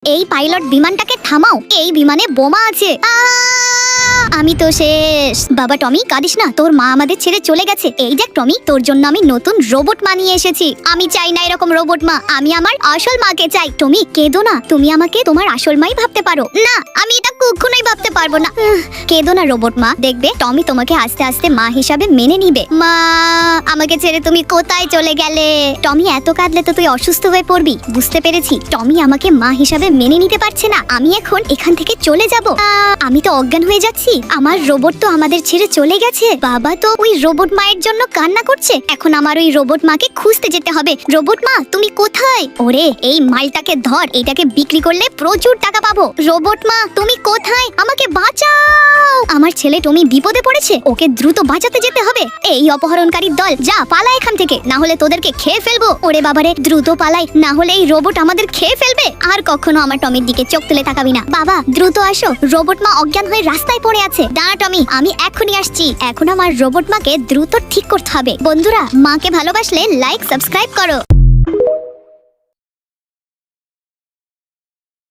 এই পাইলট বিমানটাকে থামাও, এই বিমানে বোমা আছে। আমি তো শেষ। বাবা টমি কাঁদিস না, তোর মা আমাদের ছেড়ে চলে গেছে। এই দেখ টমি, তোর জন্য আমি নতুন রোবট মা নিয়ে এসেছি। আমি চাই না এরকম রোবট মা, আমি আমার আসল মাকে চাই। টমি কেঁদো না, তুমি আমাকে তোমার আসল মাই ভাবতে পারো। না, আমি এটা কখনোই ভাবতে পারবো না। কেঁদো না রোবট মা, দেখবে টমি তোমাকে আস্তে আস্তে মা হিসাবে মেনে নিবে। মা, আমাকে ছেড়ে তুমি কোথায় চলে গেলে? টমি এত কাঁদলে তো তুই অসুস্থ হয়ে পড়বি। বুঝতে পেরেছি, টমি আমাকে মা হিসাবে মেনে নিতে পারছে না। আমি এখন এখান থেকে চলে যাব। আমি তো অজ্ঞান হয়ে যাচ্ছি। আমার রোবট তো আমাদের ছেড়ে চলে গেছে। বাবা তো ওই রোবট মায়ের জন্য কান্না করছে। এখন আমার ওই রোবট মাকে খুঁজতে যেতে হবে। রোবট মা তুমি কোথায়? ওরে এই মালটাকে ধর, এটাকে বিক্রি করলে প্রচুর টাকা পাবো। রোবট মা তুমি কোথায়? আমাকে বাঁচাও। আমার ছেলে টমি বিপদে পড়েছে, ওকে দ্রুত বাঁচাতে যেতে হবে। এই অপহরণকারীর দল, যা পালা এখান থেকে, না হলে তোদেরকে খেয়ে ফেলবো। ওরে বাবারে, দ্রুত পালাই, না হলে এই রোবট আমাদের খেয়ে ফেলবে। আর কখনো আমার টমির দিকে চোখ তুলে তাকাবি না। বাবা দ্রুত আসো, রোবট মা অজ্ঞান হয়ে রাস্তায় পড়ে আছে। দাঁড়া টমি, আমি এখনই আসছি। এখন আমার রোবট মাকে দ্রুত ঠিক করতে হবে। বন্ধুরা, মাকে ভালোবাসলে লাইক সাবস্ক্রাইব করো।